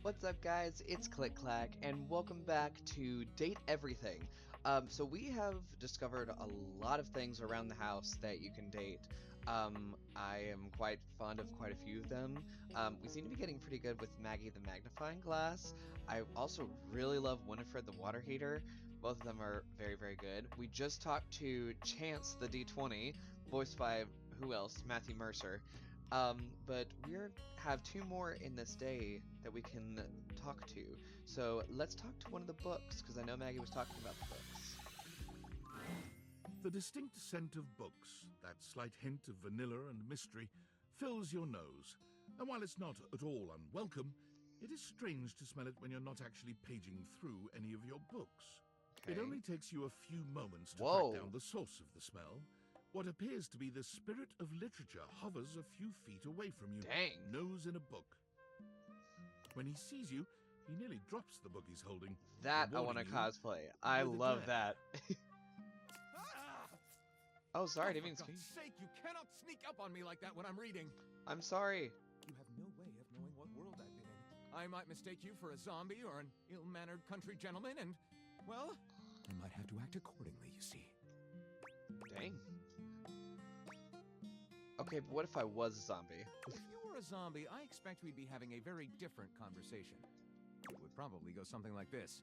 What's up, guys? It's Click Clack, and welcome back to Date Everything. So we have discovered a lot of things around the house that you can date. I am quite fond of quite a few of them. We seem to be getting pretty good with Maggie the Magnifying Glass. I also really love Winifred the Water Heater. Both of them are very, very good. We just talked to Chance the D20, voiced by who else? Matthew Mercer. But we have two more in this day that we can talk to. So let's talk to one of the books, because I know Maggie was talking about the books. The distinct scent of books, that slight hint of vanilla and mystery, fills your nose. And while it's not at all unwelcome, it is strange to smell it when you're not actually paging through any of your books. Okay. It only takes you a few moments to Whoa. track down the source of the smell. What appears to be the spirit of literature hovers a few feet away from you, Dang. nose in a book. When he sees you, he nearly drops the book he's holding. That I want to rewarding you cosplay. I with a love glare. that. Oh, sorry, I didn't mean to For God's speak. sake, you cannot sneak up on me like that when I'm reading. I'm sorry. You have no way of knowing what world I've been in. I might mistake you for a zombie or an ill-mannered country gentleman, and, well, I might have to act accordingly, you see. Dang. Okay, but what if I was a zombie? If you were a zombie, I expect we'd be having a very different conversation. It would probably go something like this.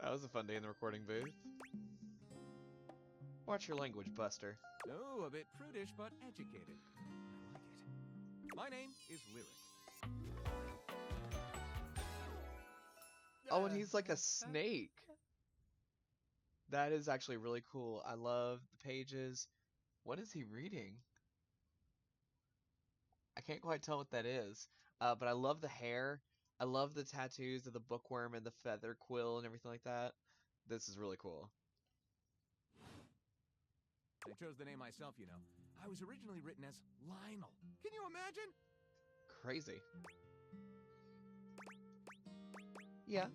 That was a fun day in the recording booth. Watch your language, Buster. Oh, a bit prudish, but educated. I like it. My name is Lyric. Oh, and he's like a snake. That is actually really cool. I love the pages. What is he reading? I can't quite tell what that is. But I love the hair. I love the tattoos of the bookworm and the feather quill and everything like that. This is really cool. I chose the name myself, you know. I was originally written as Lionel. Can you imagine? Crazy. Yeah.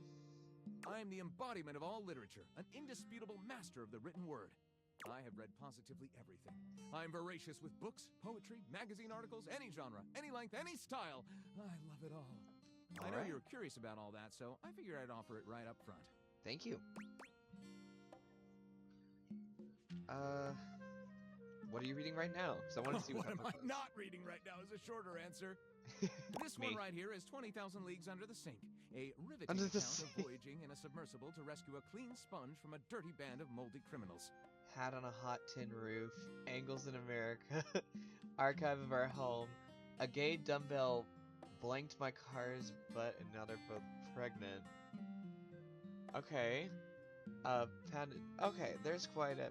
I am the embodiment of all literature, an indisputable master of the written word. I have read positively everything. I am voracious with books, poetry, magazine articles, any genre, any length, any style. I love it all. I know Alright. you were curious about all that, so I figured I'd offer it right up front. Thank you. What are you reading right now? So I want to see what What that am I book is. not reading right now is a shorter answer. This Me. one right here is 20,000 Leagues Under the Sink, a riveting Under the account of Sink. voyaging in a submersible to rescue a clean sponge from a dirty band of moldy criminals. Hat on a hot tin roof, angles in America, archive of our home, a gay dumbbell blanked my car's butt and now they're both pregnant. Okay. Okay, there's quite a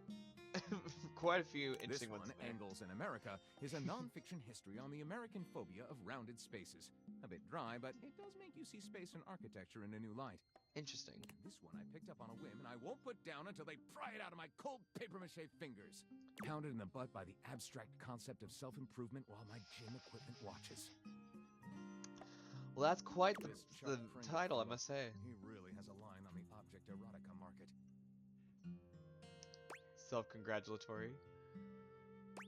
quite a few This interesting one, ones there. Angles in America, is a non-fiction history on the American phobia of rounded spaces. A bit dry, but it does make you see space and architecture in a new light. Interesting. This one I picked up on a whim, and I won't put down until they pry it out of my cold papier-mâché fingers. Pounded in the butt by the abstract concept of self-improvement while my gym equipment watches. Well, that's quite This the Chuck Pringle title, I fella, must say. He really has a line on the object erotica market. Self-congratulatory.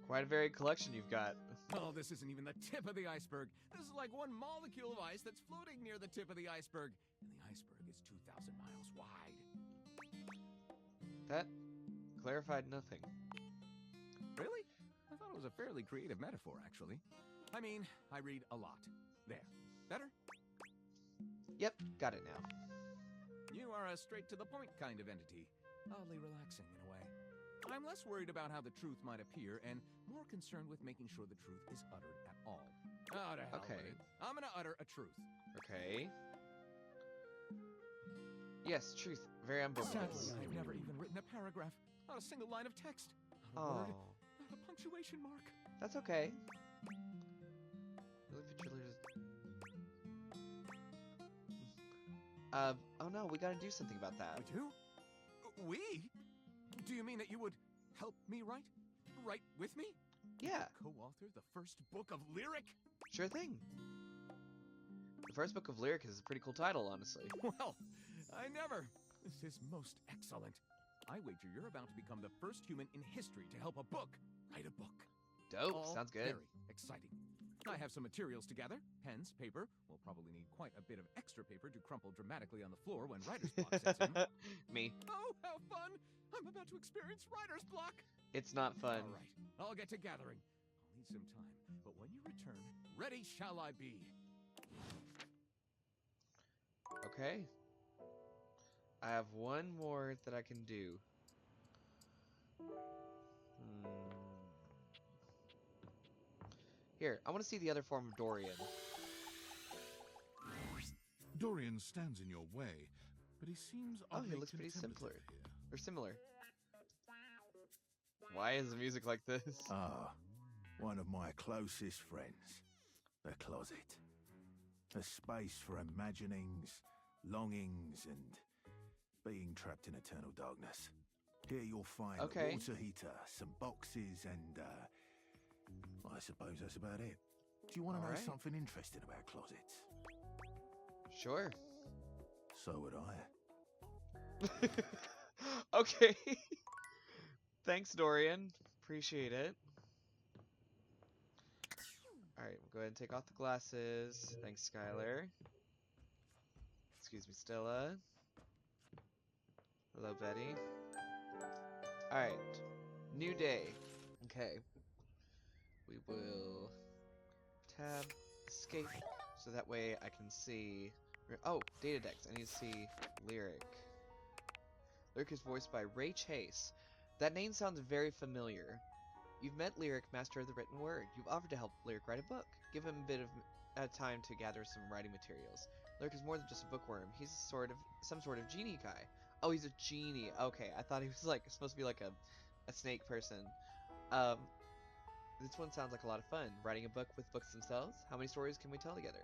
Quite a varied collection you've got. Oh, this isn't even the tip of the iceberg. This is like one molecule of ice that's floating near the tip of the iceberg. And the iceberg is 2,000 miles wide. That clarified nothing. Really? I thought it was a fairly creative metaphor, actually. I mean, I read a lot. There. Better? Yep, got it now. You are a straight-to-the-point kind of entity. Oddly relaxing, in a way. I'm less worried about how the truth might appear and more concerned with making sure the truth is uttered at all. Oh, to hell with Okay. it. I'm gonna utter a truth. Okay. Yes, truth. Very Sadly, ambiguous. I've never even written a paragraph. Not a single line of text. Not a word. Oh, Not a punctuation mark. that's okay. Really picture leaders. Oh no, we gotta do something about We that. do? We? Do you mean that you would help me write? Write with me? Yeah, Co-author the first book of Lyric? sure thing. The first book of Lyric is a pretty cool title, honestly. Well, I never. This is most excellent. I wager you're about to become the first human in history to help a book write a book. Dope. All Sounds good. very exciting. I have some materials to gather. Pens, paper. We'll probably need quite a bit of extra paper to crumple dramatically on the floor when writer's block sets in. Me. Oh, how fun! I'm about to experience writer's block! It's not fun. All right, I'll get to gathering. I'll need some time, but when you return, ready shall I be. Okay. I have one more that I can do. Here, I want to see the other form of Dorian. Dorian stands in your way, but he seems Oh, oddly he looks pretty contemplative simpler. here. Or similar. Why is the music like this? Ah, one of my closest friends. The closet. A space for imaginings, longings, and being trapped in eternal darkness. Here you'll find a Okay. water heater, some boxes, and, I suppose that's about it. Do you want to know Alright. something interesting about closets? Sure. So would I. Okay. Thanks, Dorian. Appreciate it. Alright, we'll go ahead and take off the glasses. Thanks, Skylar. Excuse me, Stella. Hello, Betty. Alright. New day. Okay. We will tab escape so that way I can see. Oh, data decks. I need to see Lyric. Lyric is voiced by Ray Chase. That name sounds very familiar. You've met Lyric, master of the written word. You've offered to help Lyric write a book. Give him a bit of time to gather some writing materials. Lyric is more than just a bookworm. He's some sort of genie guy. Oh, he's a genie. Okay, I thought he was like supposed to be like a snake person. This one sounds like a lot of fun. Writing a book with books themselves? How many stories can we tell together?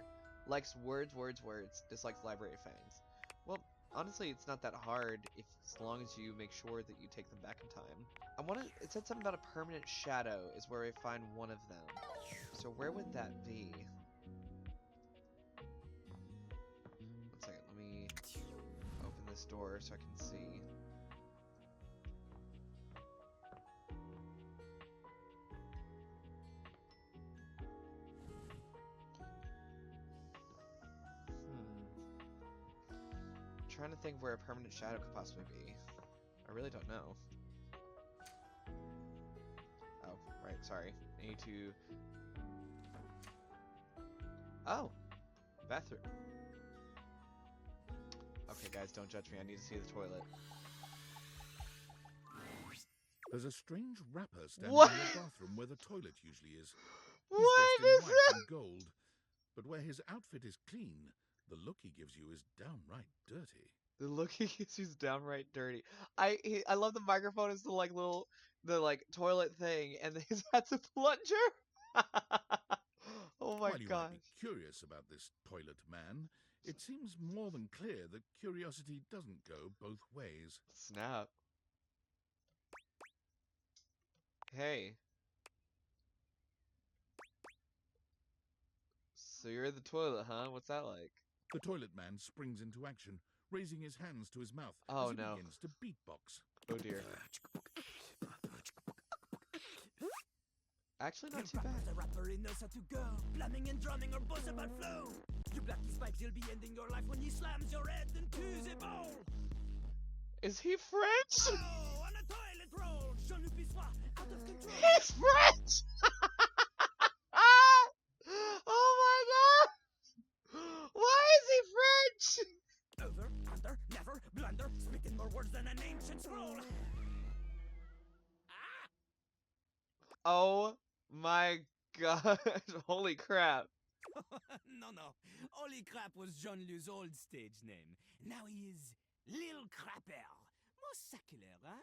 Likes words, words, words. Dislikes library fangs. Well, honestly, it's not that hard as long as you make sure that you take them back in time. It said something about a permanent shadow is where we find one of them. So where would that be? One second, let me open this door so I can see. Trying to think where a permanent shadow could possibly be. I really don't know. Oh, right, sorry. I need to... Oh! Bathroom. Okay, guys, don't judge me. I need to see the toilet. There's a strange rapper standing What? in the bathroom where the toilet usually is. He's What dressed in is white that? and gold, but where his outfit is clean, the look he gives you is downright dirty. The look he gives you is downright dirty. I love the microphone is the toilet thing, and his hat's a plunger. Oh my While you might gosh. be curious about this toilet man, it seems more than clear that curiosity doesn't go both ways. Snap. Hey. So you're in the toilet, huh? What's that like? The toilet man springs into action, raising his hands to his mouth Oh, as he no. begins to beatbox. Oh dear. Actually, not too bad. The rapper he knows how to go, plumbing and drumming or boss about flow. You black his pipes, you'll be ending your life when he slams your head into the bowl. Is he French? Oh, on a toilet roll, Jean-Luc Bissois, out of control. He's French! Oh my god! Why is he French? Over, under, never, blunder, speaking more words than an ancient scroll. Oh my god. Holy crap. No. Holy Crap was Jean-Luc's old stage name. Now he is Lil Crapper. More secular, huh?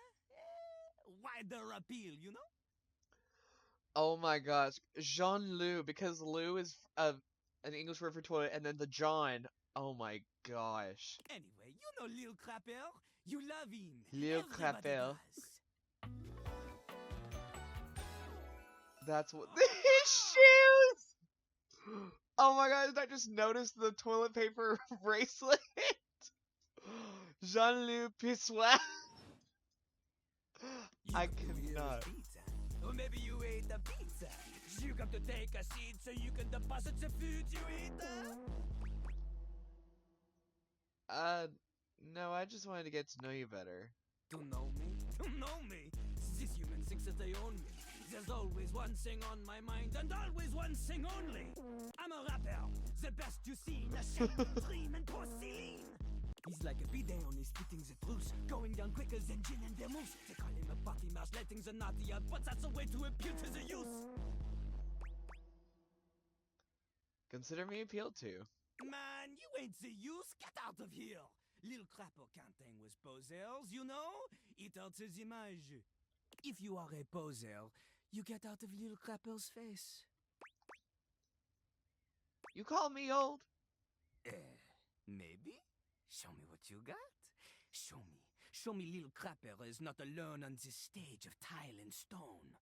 Wider appeal, you know? Oh my gosh. Jean-Luc, because Lou is an English word for toilet, and then the John. Oh my gosh. Anyway, you know Lil Crapper. You love him. Lil Everybody Crapper. does. That's what his shoes. Oh my god, did I just notice the toilet paper bracelet? Jean-Luc Pissois. I You cannot. hear his beats, huh? Or maybe you ate the pizza. You got to take a seat so you can deposit the food you ate. No, I just wanted to get to know you better. To know me? To know me? This human thinks that they own me. There's always one thing on my mind, and always one thing only. I'm a rapper, the best you see, a shame, dream, and porcelain. He's like a bidet, only spitting the truth, going down quicker than gin and vermouth. They call him a party mouse, letting the naughty out, but that's a way to impute to the youth. Consider me appealed to. Man, you ain't the youth. Get out of here. Little crapper can't hang with posers, you know? It alters image. If you are a poser, you get out of little crapper's face. You call me old? Maybe? Show me what you got. Show me. Show me little crapper is not alone on this stage of tile and stone.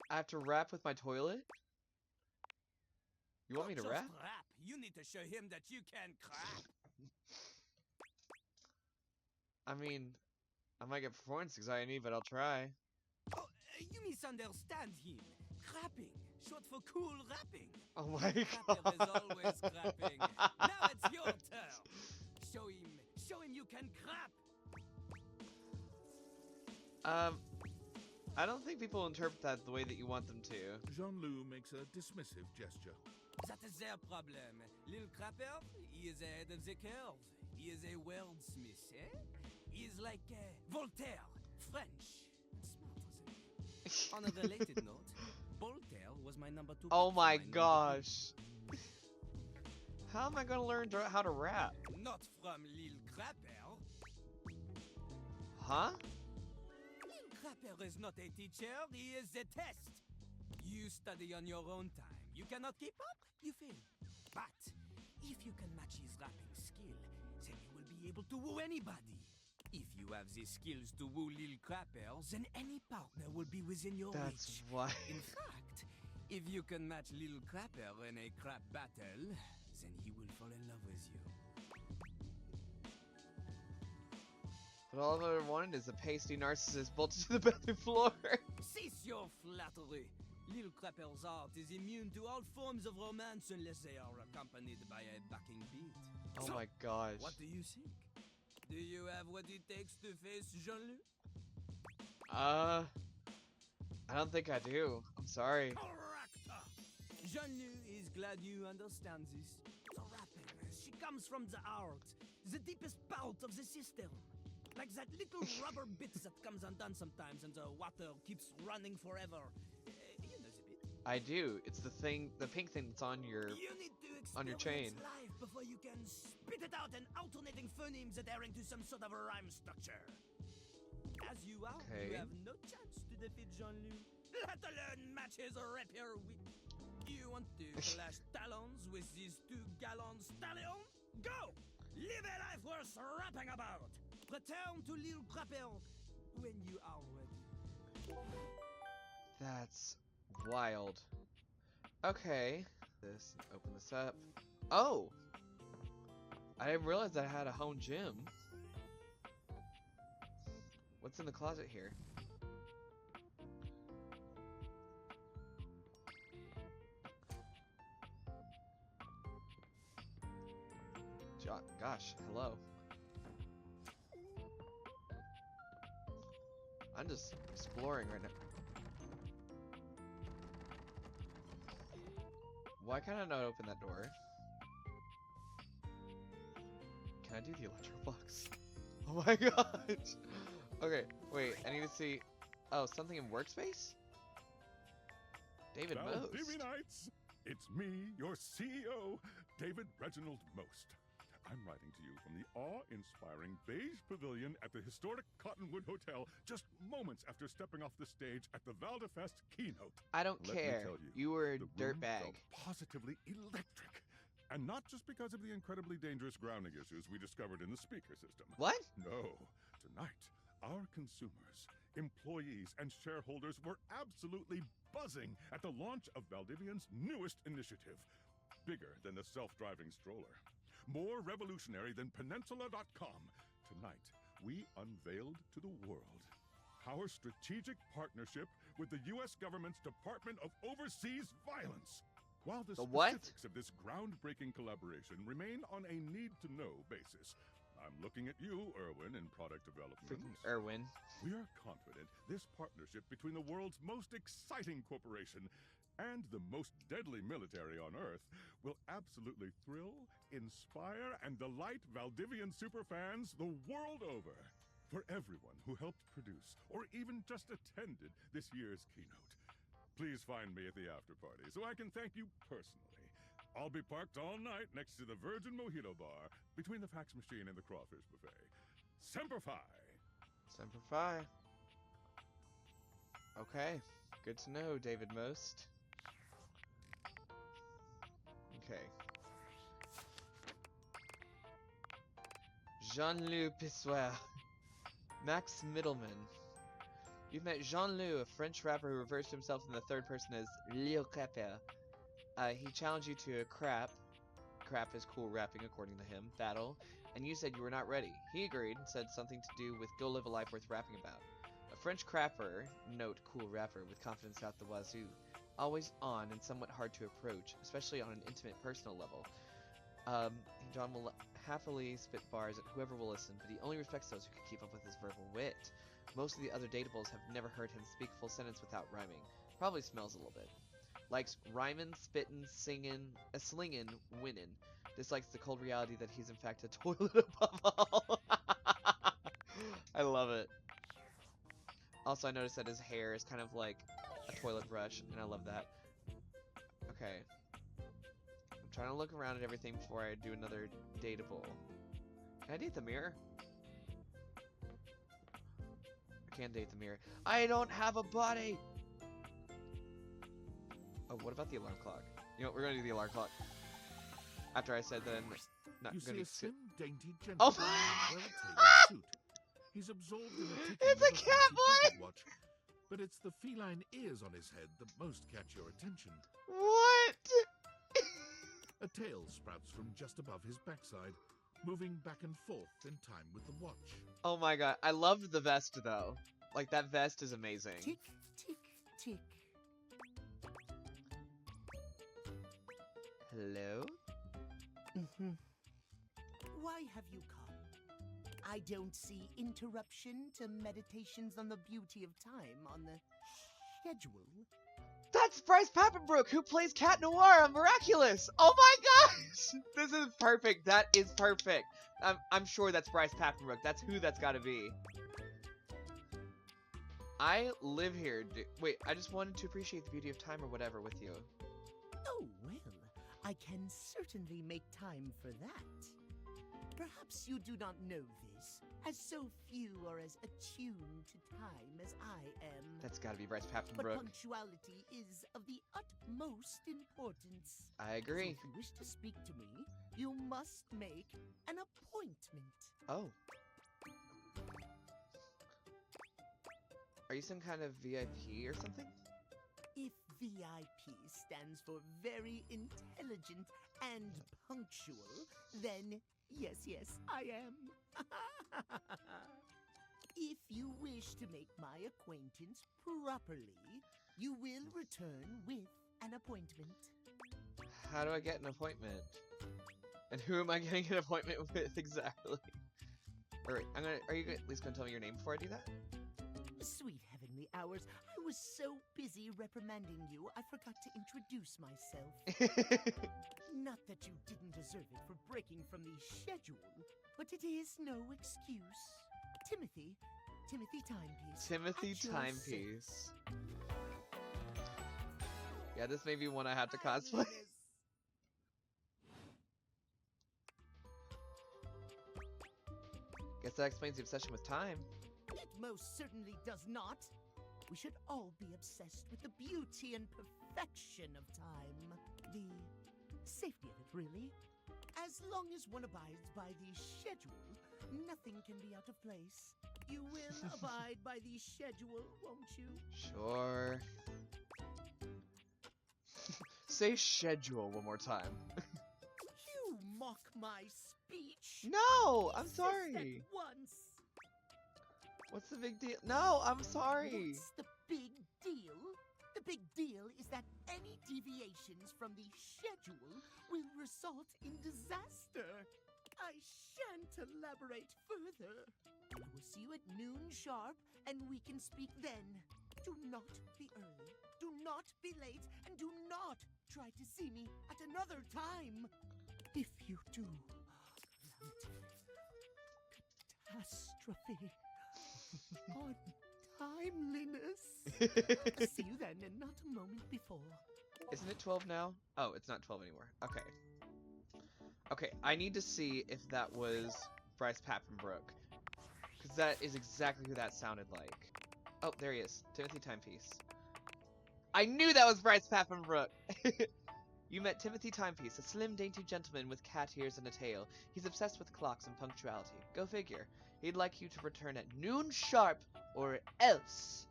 I have to rap with my toilet? You want me to Don't rap? just rap. You need to show him that you can crap. I mean, I might get performance anxiety, but I'll try. Oh, you misunderstand him. Crapping, short for cool rapping. Oh my Crapper is god. always crapping. Now it's your turn. Show him you can crap. I don't think people interpret that the way that you want them to. Jean-Loup makes a dismissive gesture. That is their problem. Little crapper, he is ahead of the curve. He is a wordsmith, eh? He is like Voltaire, French, and smarter than me. On a related note, Voltaire was my number 2 Oh pick for my number gosh. How am I gonna learn how to rap? 2. Not from Lil Crapper. Huh? Lil Crapper is not a teacher, he is a test. You study on your own time. You cannot keep up, you fail. But if you can match his rapping skill, then you will be able to woo anybody. If you have the skills to woo Lil Crapper, then any partner will be within your That's reach. why. In fact, if you can match Lil Crapper in a crap battle, then he will fall in love with you. But all I wanted is a pasty narcissist bolted to the bathroom floor. Cease your flattery. Lil Crapper's art is immune to all forms of romance unless they are accompanied by a backing beat. Oh So, my gosh. what do you think? Do you have what it takes to face Jean-Loup? I don't think I do. I'm sorry. Correct! Jean-Loup is glad you understand this. The rapping, she comes from the heart, the deepest part of the system. Like that little rubber bit that comes undone sometimes and the water keeps running forever. You know the bit. I do. It's the thing, the pink thing that's on your. You need to on your experience chain. life before you can spit it out in alternating phonemes adhering to some sort of a rhyme structure. As you are, Okay. you have no chance to defeat Jean-Loup, let alone match his rapier wit. You want to clash talons with these 2 gallon stallions? Go! Live a life worth rapping about! Return to Lil Crapper when you are ready. That's wild. Okay. Open this up. Oh! I didn't realize I had a home gym. What's in the closet here? Gosh, hello. I'm just exploring right now. Why can't I not open that door? Can I do the electro box? Oh my gosh! Okay, wait, I need to see. Oh, something in workspace? David Most. Valdivianites, it's me, your CEO, David Reginald Most. I'm writing to you from the awe-inspiring beige pavilion at the historic Cottonwood Hotel just moments after stepping off the stage at the Valdefest keynote. I don't Let me care. tell you, You were a the room dirtbag. felt positively electric. And not just because of the incredibly dangerous grounding issues we discovered in the speaker system. What? No. Tonight, our consumers, employees, and shareholders were absolutely buzzing at the launch of Valdivian's newest initiative. Bigger than the self-driving stroller. More revolutionary than Peninsula.com. Tonight, we unveiled to the world our strategic partnership with the U.S. government's Department of Overseas Violence. While the The what? specifics of this groundbreaking collaboration remain on a need-to-know basis, I'm looking at you, Erwin, in product development. Freaking Erwin. We are confident this partnership between the world's most exciting corporation and the most deadly military on Earth will absolutely thrill, inspire, and delight Valdivian superfans the world over. For everyone who helped produce or even just attended this year's keynote, please find me at the after party so I can thank you personally. I'll be parked all night next to the Virgin Mojito Bar between the fax machine and the crawfish buffet. Semper Fi! Semper Fi. Okay. Good to know, David Most. Okay. Jean-Loup Pissoir. Max Middleman. You've met Jean-Loup, a French rapper who refers to himself in the third person as Lil Crapper. He challenged you to a crap is cool rapping according to him, battle, and you said you were not ready. He agreed and said something to do with go live a life worth rapping about. A French crapper, note cool rapper with confidence out the wazoo, always on and somewhat hard to approach, especially on an intimate personal level. John will happily spit bars at whoever will listen, but he only respects those who can keep up with his verbal wit. Most of the other datables have never heard him speak a full sentence without rhyming. Probably smells a little bit. Likes rhyming, spitting, singing, slinging, winning. Dislikes the cold reality that he's in fact a toilet above all. I love it. Also, I noticed that his hair is kind of like a toilet brush, and I love that. Okay. I'm trying to look around at everything before I do another datable. Can I date the mirror? I can't date the mirror. I don't have a body! Oh, what about the alarm clock? You know what, we're gonna do the alarm clock. After I said that I'm not You gonna see a sit. slim, dainty Oh gentleman in a well-tailored suit. He's absorbed in a ticking It's a of cat fancy boy! pocket watch, but it's the feline ears on his head that most catch your attention. What? A tail sprouts from just above his backside, moving back and forth in time with the watch. Oh my god, I loved the vest though. Like, that vest is amazing. Tick, tick, tick. Hello? Mm-hmm. Why have you come? I don't see interruption to meditations on the beauty of time on the schedule. That's Bryce Papenbrook, who plays Cat Noir on Miraculous! Oh my gosh! This is perfect. That is perfect. I'm sure that's Bryce Papenbrook. That's who that's gotta be. I live here. Wait, I just wanted to appreciate the beauty of time or whatever with you. Oh, well, I can certainly make time for that. Perhaps you do not know this, as so few are as attuned to time as I am. That's gotta be Bryce But Papenbrook. punctuality is of the utmost importance. I agree. So if you wish to speak to me, you must make an appointment. Oh. Are you some kind of VIP or something? If VIP stands for very intelligent and punctual, then yes, I am. If you wish to make my acquaintance properly, you will return with an appointment. How do I get an appointment? And who am I getting an appointment with exactly? Alright, are you at least gonna tell me your name before I do that? Sweet heavenly hours, I was so busy reprimanding you, I forgot to introduce myself. Not that you didn't deserve it for breaking from the schedule, but it is no excuse. Timothy Timepiece. Timothy at your Timepiece. Yeah, this may be one I have to cosplay. Guess that explains the obsession with time. It most certainly does not. We should all be obsessed with the beauty and perfection of time. The safety of it, really. As long as one abides by the schedule, nothing can be out of place. You will abide by the schedule, won't you? Sure. Say schedule one more time. You mock my speech. No, I'm Insist sorry. At once. What's the big deal? No, I'm sorry. What's the big deal? The big deal is that any deviations from the schedule will result in disaster. I shan't elaborate further. I will see you at noon sharp, and we can speak then. Do not be early, do not be late, and do not try to see me at another time. If you do, catastrophe. Untimeliness. See you then, and not a moment before. Isn't it 12 now? Oh, it's not 12 anymore. Okay. Okay, I need to see if that was Bryce Papenbrook. Because that is exactly who that sounded like. Oh, there he is. Timothy Timepiece. I knew that was Bryce Papenbrook! You met Timothy Timepiece, a slim, dainty gentleman with cat ears and a tail. He's obsessed with clocks and punctuality. Go figure. He'd like you to return at noon sharp, or else.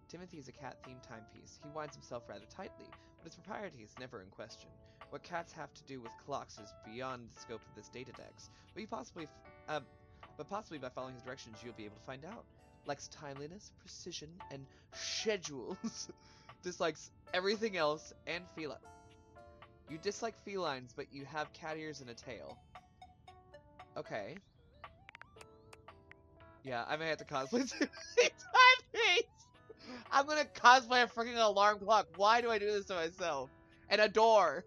Timothy is a cat-themed timepiece. He winds himself rather tightly, but his propriety is never in question. What cats have to do with clocks is beyond the scope of this datadex, but possibly by following his directions you'll be able to find out. Likes timeliness, precision, and schedules. Dislikes everything else and feline. You dislike felines, but you have cat ears and a tail. Okay. Yeah, I may have to cosplay Timepiece! I'm gonna cosplay a freaking alarm clock. Why do I do this to myself? And a door!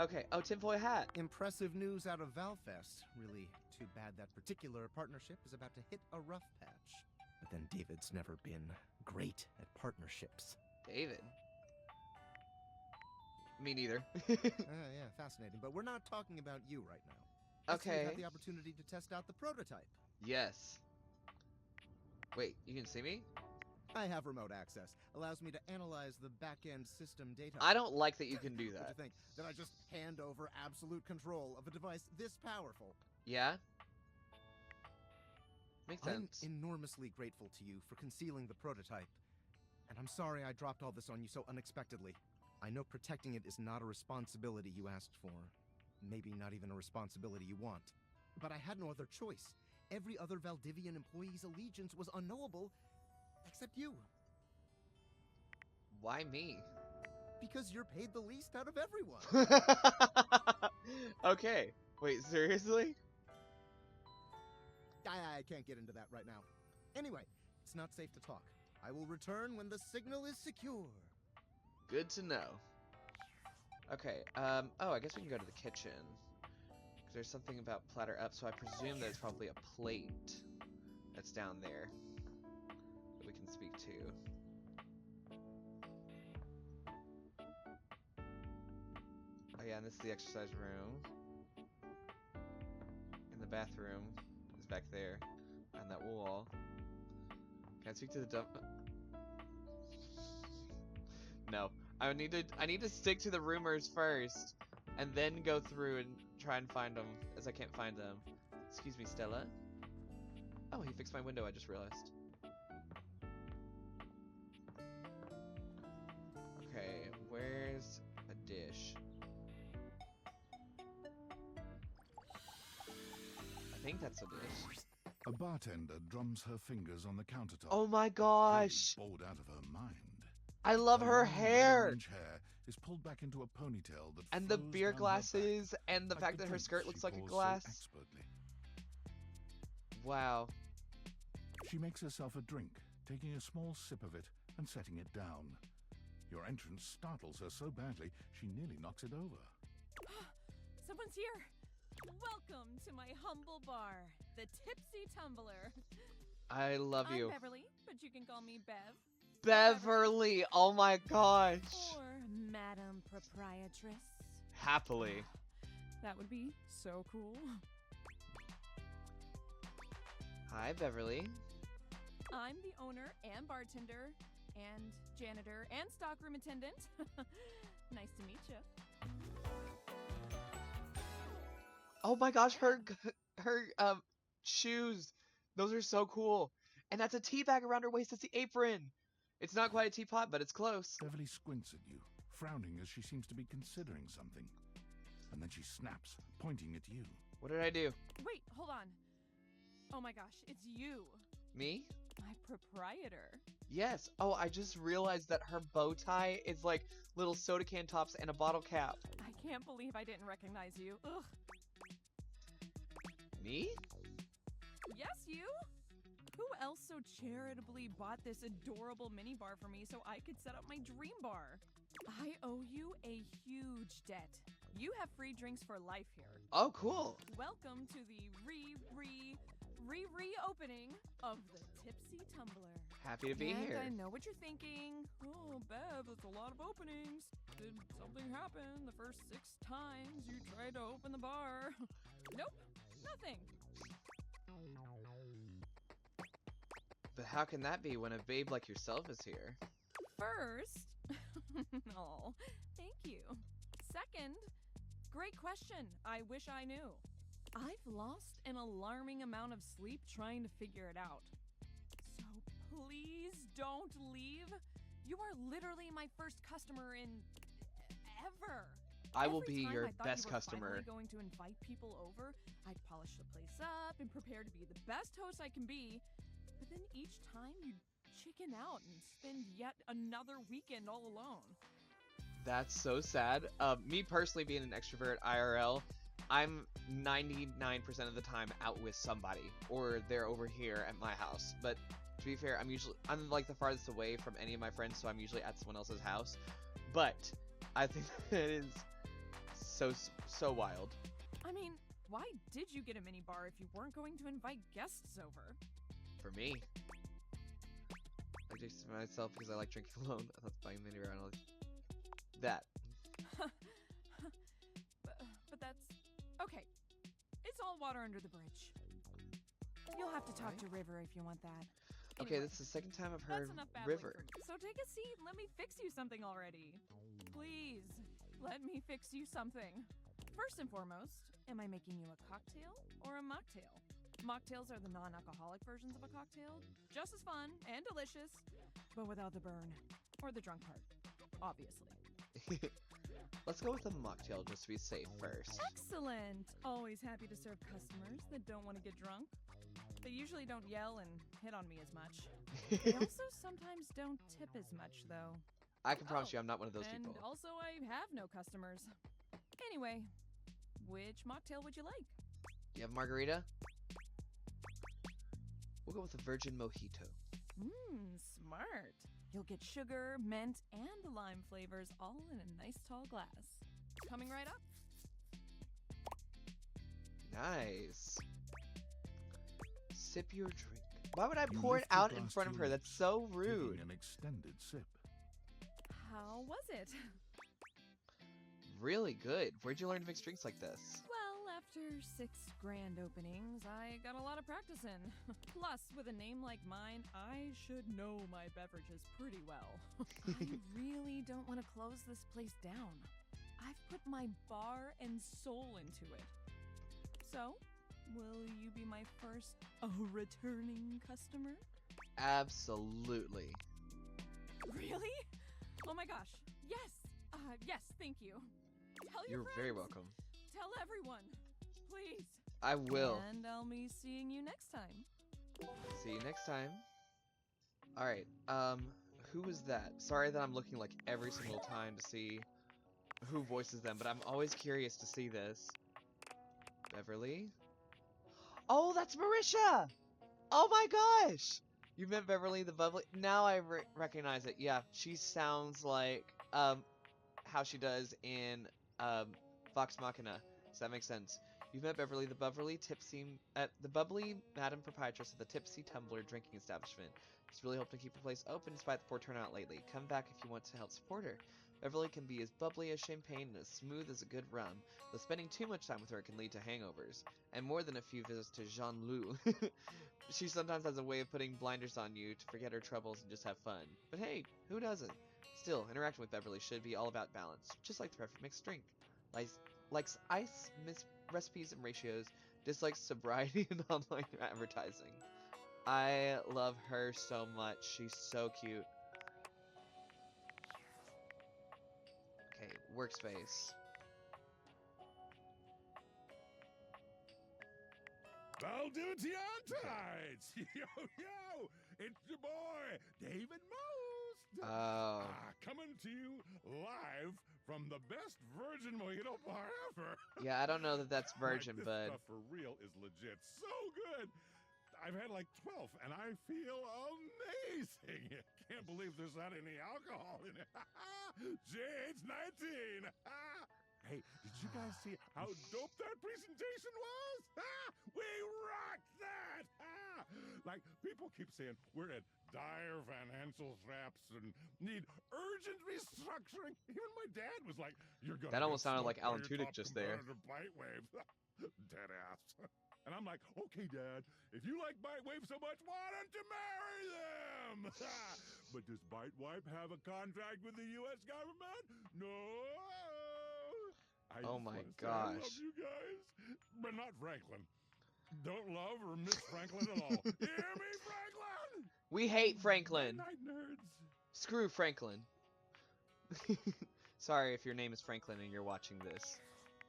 Okay, oh, tinfoil hat. Impressive news out of Valfest. Really too bad that particular partnership is about to hit a rough patch. But then David's never been great at partnerships. David? Me neither. Yeah, fascinating. But we're not talking about you right now. Okay. You've had the opportunity to test out the prototype. Yes. Wait, you can see me? I have remote access. Allows me to analyze the back-end system data. I don't like that you can do What that. do you think? That I just hand over absolute control of a device this powerful? Yeah? Makes sense. I'm enormously grateful to you for concealing the prototype. And I'm sorry I dropped all this on you so unexpectedly. I know protecting it is not a responsibility you asked for. Maybe not even a responsibility you want. But I had no other choice. Every other Valdivian employee's allegiance was unknowable, except you. Why me? Because you're paid the least out of everyone. Okay. Wait, seriously? I can't get into that right now. Anyway, it's not safe to talk. I will return when the signal is secure. Good to know. Okay, oh, I guess we can go to the kitchen. Because there's something about platter up, so I presume that it's probably a plate that's down there that we can speak to. Oh yeah, and this is the exercise room. And the bathroom is back there on that wall. Can I speak to the dump? No. I need to stick to the rumors first, and then go through and try and find them, as I can't find them. Excuse me, Stella. Oh, he fixed my window, I just realized. Okay, where's a dish? I think that's a dish. A bartender drums her fingers on the countertop. Oh my clearly gosh! bored out of her mind. I love her long hair! red-orange hair is pulled back into a ponytail that And the flows beer down her glasses, back, and the like fact that her drinks skirt she looks like a pours glass. So expertly. Wow. She makes herself a drink, taking a small sip of it and setting it down. Your entrance startles her so badly, she nearly knocks it over. Someone's here! Welcome to my humble bar, the Tipsy Tumbler. I love you. I'm Beverly, but you can call me Bev. Beverly! Oh my gosh! Or Madam Proprietress. Happily. That would be so cool. Hi, Beverly. I'm the owner and bartender and janitor and stockroom attendant. Nice to meet you. Oh my gosh, her shoes. Those are so cool. And that's a tea bag around her waist. That's the apron. It's not quite a teapot, but it's close. Beverly squints at you, frowning as she seems to be considering something. And then she snaps, pointing at you. What did I do? Wait, hold on. Oh my gosh, it's you. Me? my proprietor. Yes. Oh, I just realized that her bow tie is like little soda can tops and a bottle cap. I can't believe I didn't recognize you. Ugh. Me? Yes, you? Who else so charitably bought this adorable minibar for me so I could set up my dream bar? I owe you a huge debt. You have free drinks for life here. Oh, cool. Welcome to the reopening of the Tipsy Tumbler. Happy to be and here. I know what you're thinking. Oh, Bev, that's a lot of openings. Did something happen the first 6 times you tried to open the bar? Nope, nothing. But how can that be when a babe like yourself is here? First, oh, thank you. Second, great question. I wish I knew. I've lost an alarming amount of sleep trying to figure it out. So please don't leave. You are literally my first customer in ever. I will Every be time your I thought best you were customer. finally going to invite people over, I'd polish the place up and prepare to be the best host I can be. But then each time you'd chicken out and spend yet another weekend all alone. That's so sad. Me personally being an extrovert IRL, I'm 99% of the time out with somebody, or they're over here at my house. But to be fair, I'm like the farthest away from any of my friends, so I'm usually at someone else's house. But I think it is so wild. I mean, why did you get a mini bar if you weren't going to invite guests over? For me, I just myself because I like drinking alone. I thought buying mini bar and all that. but that's okay. It's all water under the bridge. You'll have to talk to River if you want that. Okay, Anyway, this is the second time I've heard that's enough babbling River. from me. So take a seat and let me fix you something already. Please, let me fix you something. First and foremost, am I making you a cocktail or a mocktail? Mocktails are the non-alcoholic versions of a cocktail. Just as fun and delicious, but without the burn. Or the drunk part, obviously. Let's go with a mocktail just to be safe first. Excellent! Always happy to serve customers that don't want to get drunk. They usually don't yell and hit on me as much. They also sometimes don't tip as much, though. I can promise you I'm not one of those And people. also, I have no customers. Anyway, which mocktail would you like? You have margarita? We'll go with a virgin mojito. Smart. You'll get sugar, mint, and lime flavors all in a nice tall glass. Coming right up. Nice. Sip your drink. Why would I You pour it lift your out in glass front to of your her? lips, That's so rude. taking an extended sip. How was it? Really good. Where'd you learn to mix drinks like this? Well, after 6 grand openings, I got a lot of practice in. Plus, with a name like mine, I should know my beverages pretty well. I really don't want to close this place down. I've put my bar and soul into it. So, will you be my first returning customer? Absolutely. Really? Oh my gosh. Yes. Yes, thank you. Tell your You're very friends. welcome. Tell everyone. Please. I will. And I'll be seeing you next time. See you next time. Alright, who was that? Sorry that I'm looking like every single time to see who voices them, but I'm always curious to see this. Beverly? Oh, that's Marisha! Oh my gosh! You met Beverly the Bubbly? Now I recognize it. Yeah, she sounds like, how she does in, Vox Machina. Does that make sense? You've met Beverly the bubbly Madam Proprietress of the Tipsy Tumbler drinking establishment. She's really hoping to keep the place open despite the poor turnout lately. Come back if you want to help support her. Beverly can be as bubbly as champagne and as smooth as a good rum, though spending too much time with her can lead to hangovers, and more than a few visits to Jean-Loup. She sometimes has a way of putting blinders on you to forget her troubles and just have fun. But hey, who doesn't? Still, interacting with Beverly should be all about balance, just like the perfect mixed drink. Likes ice, recipes and ratios, dislikes sobriety and online advertising. I love her so much. She's so cute. Okay, workspace. Valdivitianites! Yo, yo! It's your boy, David Most. Oh. Coming to you live from the best virgin mojito bar ever. Yeah, I don't know that that's virgin, this but stuff for real is legit. So good. I've had like 12, and I feel amazing. Can't believe there's not any alcohol in it. Jade's 19. Hey, did you guys see how dope that presentation was? We rocked that! Like, people keep saying we're at dire financial straps and need urgent restructuring. Even my dad was like, "You're gonna." that almost get sounded like smoked by Alan your Tudyk top just there. competitor, Bitewave. Dead ass. And I'm like, "Okay, Dad, if you like Bitewave so much, why don't you marry them?" But does Bitewave have a contract with the U.S. government? No. I Oh just my wanna say I love gosh. you guys, but not Franklin. Don't love or miss Franklin at all. Hear me, Franklin? We hate Franklin. Night nerds. Screw Franklin. Sorry if your name is Franklin and you're watching this.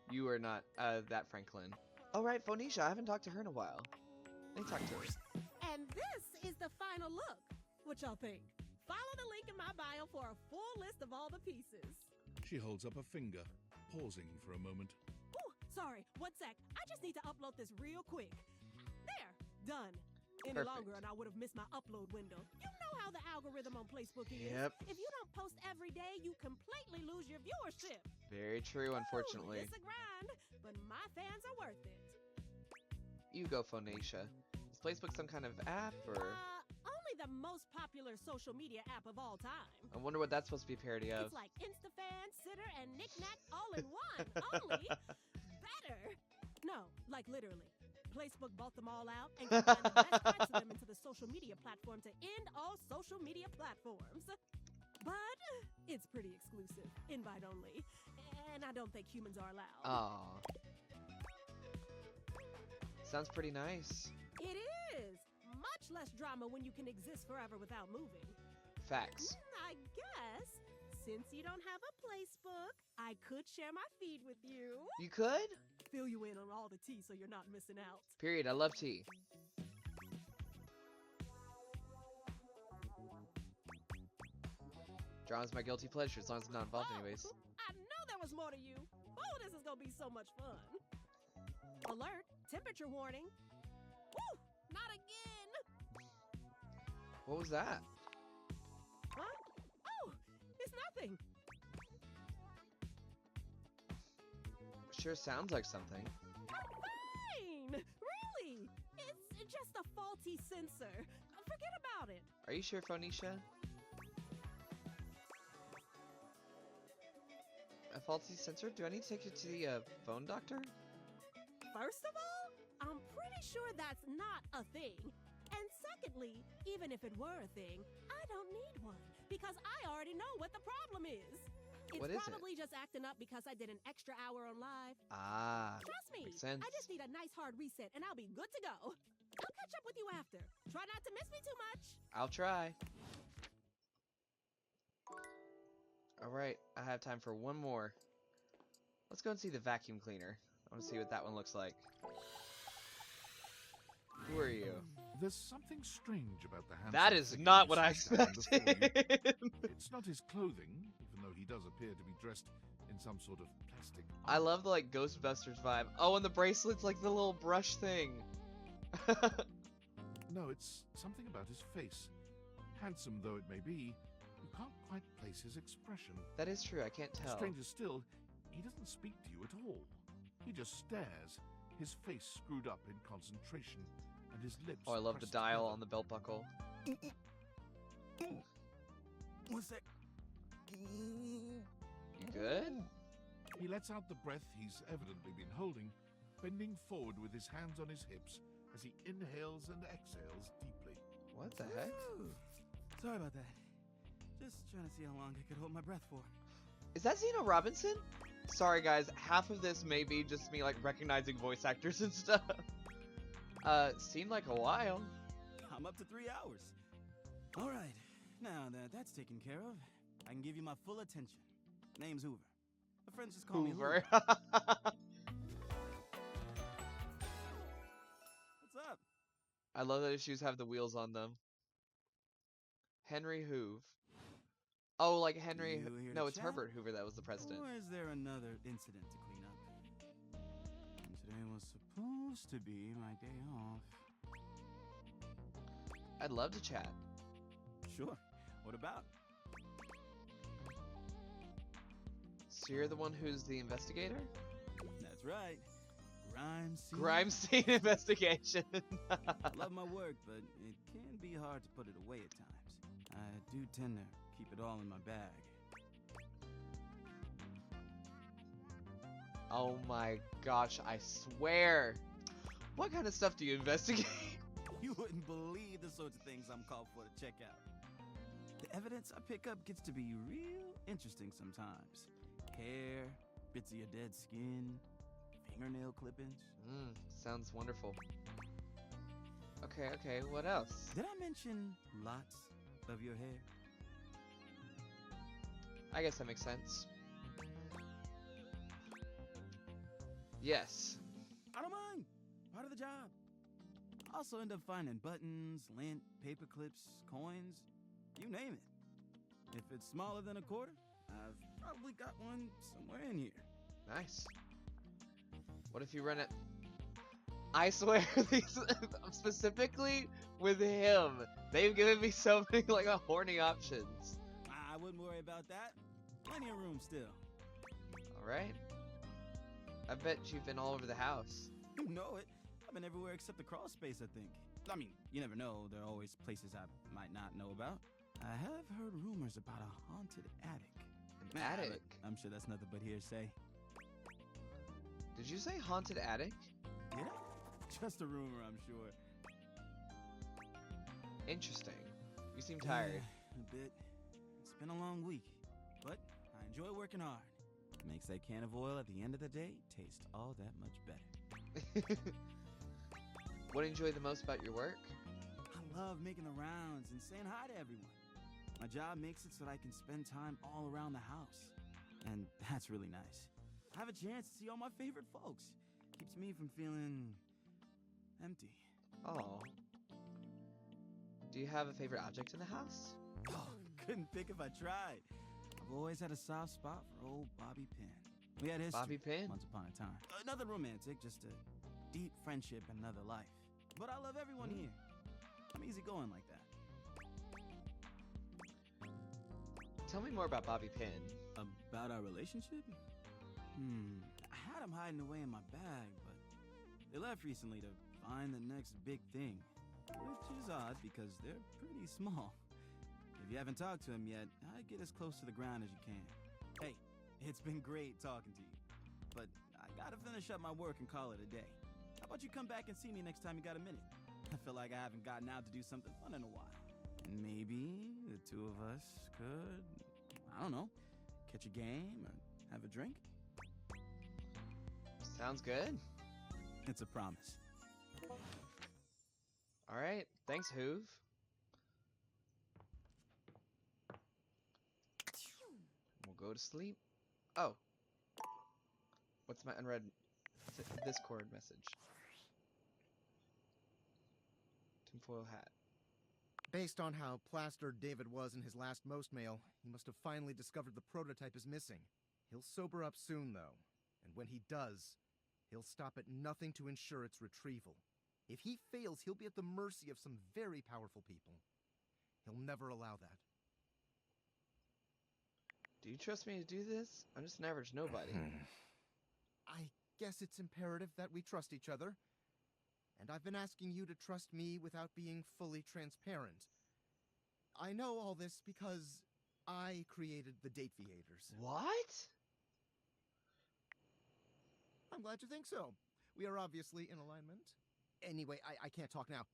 You are not that Franklin. All right, Phoenicia, I haven't talked to her in a while. Let me talk to her. And this is the final look. What y'all think? Follow the link in my bio for a full list of all the pieces. She holds up a finger, pausing for a moment. Ooh, sorry, 1 sec. I just need to upload this real quick. There, done. Any Perfect. longer and I would have missed my upload window. You know how the algorithm on Facebook is. Yep. If you don't post every day, you completely lose your viewership. Very true, unfortunately. It's a grind, but my fans are worth it. You go, Phoenicia. Is Facebook some kind of app, or? Only the most popular social media app of all time. I wonder what that's supposed to be a parody of. It's like InstaFan, Sitter, and Knick-Knack all in one. Only better. No, like literally. Facebook bought them all out and combined the best parts of them into the social media platform to end all social media platforms. But it's pretty exclusive, invite only, and I don't think humans are allowed. Aw. Sounds pretty nice. It is! Much less drama when you can exist forever without moving. Facts. I guess, since you don't have a placebook, I could share my feed with you. You could? Fill you in on all the tea so you're not missing out. Period. I love tea. Drama's my guilty pleasure as long as it's not involved anyways. I know there was more to you. Oh, this is gonna be so much fun. Alert, temperature warning. Woo, not again. What was that? Huh? Oh, it's nothing. Sure sounds like something. Fine, really. It's just a faulty sensor. Forget about it. Are you sure, Phoenicia? A faulty sensor? Do I need to take you to the phone doctor? First of all, I'm pretty sure that's not a thing. And secondly, even if it were a thing, I don't need one because I already know what the problem is. It's What is it? probably just acting up because I did an extra hour on live. Ah, Trust me, makes sense. I just need a nice hard reset and I'll be good to go. I'll catch up with you after. Try not to miss me too much. I'll try. Alright, I have time for one more. Let's go and see the vacuum cleaner. I want to see what that one looks like. Who are you? There's something strange about the handsome That is figure not who what I sits down before you. expected. It's not his clothing, even though he does appear to be dressed in some sort of plastic I armor. love the like Ghostbusters vibe. Oh, and the bracelet's like the little brush thing. No, it's something about his face. Handsome though it may be, you can't quite place his expression. That is true, I can't tell. Stranger still, he doesn't speak to you at all. He just stares, his face screwed up in concentration, and his lips Oh, I love the pressed dial together. on the belt buckle. One sec. You good? He lets out the breath he's evidently been holding, bending forward with his hands on his hips as he inhales and exhales deeply. What the heck? Sorry about that. Just trying to see how long I could hold my breath for. Is that Zeno Robinson? Sorry guys, half of this may be just me like recognizing voice actors and stuff. Seemed like a while. I'm up to 3 hours. All right, now that that's taken care of, I can give you my full attention. Name's Hoover. My friends just call me Hoover. What's up? I love that his shoes have the wheels on them. Henry Hoover. Oh, like Henry. You here No, to it's chat? Herbert Hoover that was the president. Or is there another incident to clean up? Today was supposed to be my day off. I'd love to chat. Sure. What about? So you're the one who's the investigator? That's right. Crime scene investigation. I love my work, but it can be hard to put it away at times. I do tend to keep it all in my bag. Oh my gosh, I swear. What kind of stuff do you investigate? You wouldn't believe the sorts of things I'm called for to check out. The evidence I pick up gets to be real interesting sometimes. Hair, bits of your dead skin, fingernail clippings. Sounds wonderful. Okay, what else? Did I mention lots of your hair? I guess that makes sense. Yes. I don't mind. Part of the job. Also end up finding buttons, lint, paper clips, coins, you name it. If it's smaller than a quarter, I've probably got one somewhere in here. Nice. What if you run it? I swear, these specifically with him, they've given me so many like horny options. I wouldn't worry about that. Plenty of room still. All right. I bet you've been all over the house. You know it. I've been everywhere except the crawl space, I think. I mean, you never know. There are always places I might not know about. I have heard rumors about a haunted attic. An attic? But I'm sure that's nothing but hearsay. Did you say haunted attic? Did I? Just a rumor, I'm sure. Interesting. You seem tired. Yeah, a bit. It's been a long week, but I enjoy working hard. Makes that can of oil at the end of the day taste all that much better. What do you enjoy the most about your work? I love making the rounds and saying hi to everyone. My job makes it so that I can spend time all around the house. And that's really nice. I have a chance to see all my favorite folks. Keeps me from feeling empty. Oh. Do you have a favorite object in the house? Oh, couldn't pick if I tried. I've always had a soft spot for old Bobby Pin. We had history Bobby Pin? once upon a time. Nothing romantic, just a deep friendship and another life. But I love everyone here. I'm easygoing like that. Tell me more about Bobby Pin. About our relationship? I had them hiding away in my bag, but they left recently to find the next big thing. Which is odd because they're pretty small. If you haven't talked to him yet, I'd get as close to the ground as you can. Hey, it's been great talking to you. But I gotta finish up my work and call it a day. How about you come back and see me next time you got a minute? I feel like I haven't gotten out to do something fun in a while. And maybe the two of us could, I don't know, catch a game or have a drink? Sounds good. It's a promise. All right. Thanks, Hoove. We'll go to sleep. Oh. What's my unread Discord message? Tinfoil hat. Based on how plastered David was in his last most mail, he must have finally discovered the prototype is missing. He'll sober up soon, though. And when he does, he'll stop at nothing to ensure its retrieval. If he fails, he'll be at the mercy of some very powerful people. He'll never allow that. Do you trust me to do this? I'm just an average nobody. I guess it's imperative that we trust each other. And I've been asking you to trust me without being fully transparent. I know all this because I created the Date Theaters. What? I'm glad you think so. We are obviously in alignment. Anyway, I can't talk now.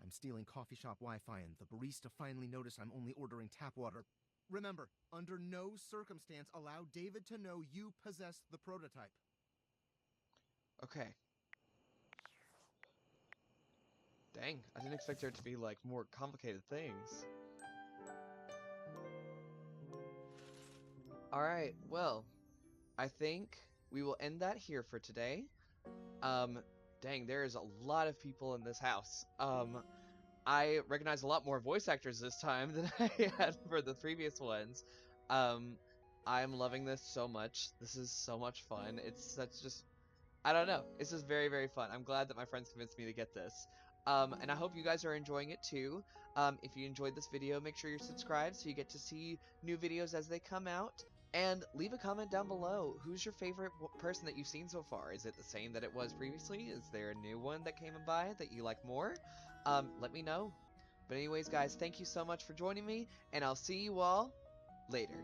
I'm stealing coffee shop Wi-Fi, and the barista finally noticed I'm only ordering tap water. Remember, under no circumstance allow David to know you possess the prototype. Okay. Dang, I didn't expect there to be, like, more complicated things. Alright, well, I think we will end that here for today. Dang, there is a lot of people in this house. I recognize a lot more voice actors this time than I had for the previous ones. I'm loving this so much. This is so much fun. It's such just, I don't know. It's just very, very fun. I'm glad that my friends convinced me to get this. And I hope you guys are enjoying it too. If you enjoyed this video, make sure you're subscribed so you get to see new videos as they come out. And leave a comment down below. Who's your favorite person that you've seen so far? Is it the same that it was previously? Is there a new one that came by that you like more? Let me know. But anyways, guys, thank you so much for joining me, and I'll see you all later.